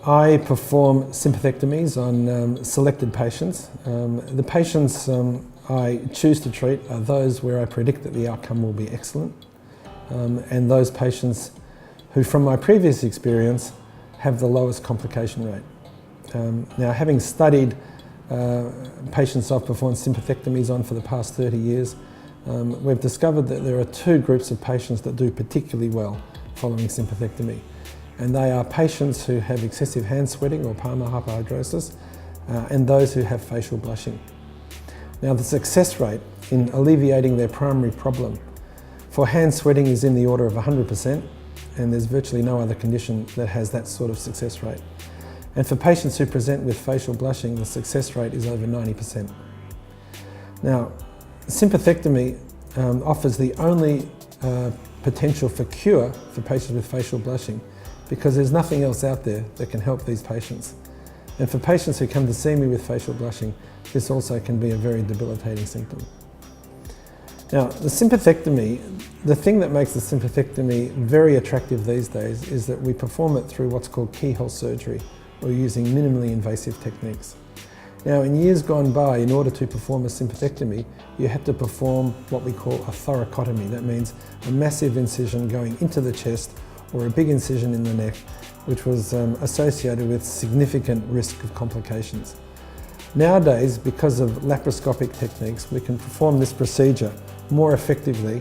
I perform sympathectomies on selected patients. The patients I choose to treat are those where I predict that the outcome will be excellent, and those patients who, from my previous experience, have the lowest complication rate. Now, having studied patients I've performed sympathectomies on for the past 30 years, we've discovered that there are two groups of patients that do particularly well following sympathectomy. And they are patients who have excessive hand sweating or palmar hyperhidrosis, and those who have facial blushing. Now, the success rate in alleviating their primary problem for hand sweating is in the order of 100%, and there's virtually no other condition that has that sort of success rate. And for patients who present with facial blushing, the success rate is over 90%. Now, sympathectomy offers the only potential for cure for patients with facial blushing, because there's nothing else out there that can help these patients. And for patients who come to see me with facial blushing, this also can be a very debilitating symptom. Now, the sympathectomy, the thing that makes the sympathectomy very attractive these days is that we perform it through what's called keyhole surgery, or using minimally invasive techniques. Now, in years gone by, in order to perform a sympathectomy, you had to perform what we call a thoracotomy. That means a massive incision going into the chest, or a big incision in the neck, which was associated with significant risk of complications. Nowadays, because of laparoscopic techniques, we can perform this procedure more effectively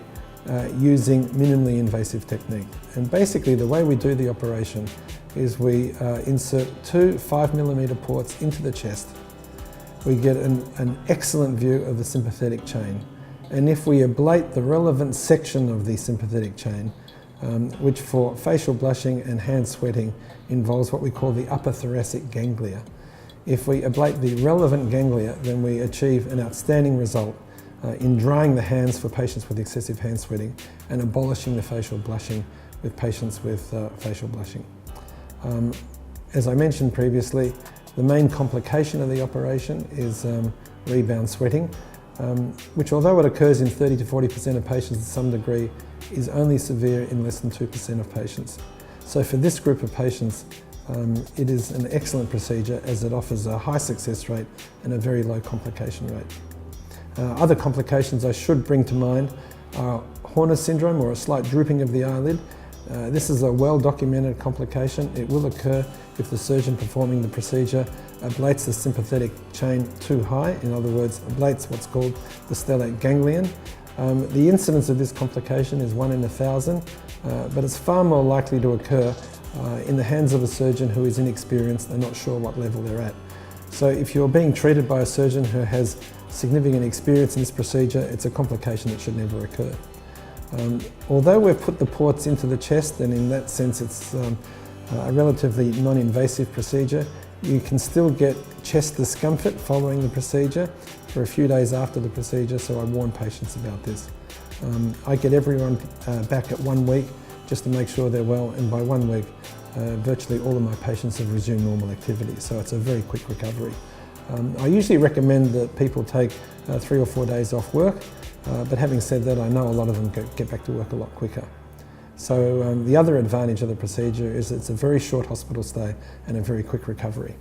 using minimally invasive technique. And basically, the way we do the operation is we insert two 5mm ports into the chest. We get an excellent view of the sympathetic chain. And if we ablate the relevant section of the sympathetic chain, which for facial blushing and hand sweating involves what we call the upper thoracic ganglia. If we ablate the relevant ganglia, then we achieve an outstanding result in drying the hands for patients with excessive hand sweating and abolishing the facial blushing with patients with facial blushing. As I mentioned previously, the main complication of the operation is rebound sweating, which, although it occurs in 30 to 40% of patients to some degree, is only severe in less than 2% of patients. So for this group of patients, it is an excellent procedure as it offers a high success rate and a very low complication rate. Other complications I should bring to mind are Horner syndrome, or a slight drooping of the eyelid. This is a well-documented complication. It will occur if the surgeon performing the procedure ablates the sympathetic chain too high, in other words, ablates what's called the stellate ganglion. The incidence of this complication is 1 in 1,000, but it's far more likely to occur in the hands of a surgeon who is inexperienced and not sure what level they're at. So if you're being treated by a surgeon who has significant experience in this procedure, it's a complication that should never occur. Although we've put the ports into the chest, and in that sense it's a relatively non-invasive procedure, you can still get chest discomfort following the procedure for a few days after the procedure, so I warn patients about this. I get everyone back at 1 week just to make sure they're well, and by 1 week virtually all of my patients have resumed normal activity, so it's a very quick recovery. I usually recommend that people take 3 or 4 days off work, but having said that, I know a lot of them get back to work a lot quicker. So the other advantage of the procedure is it's a very short hospital stay and a very quick recovery.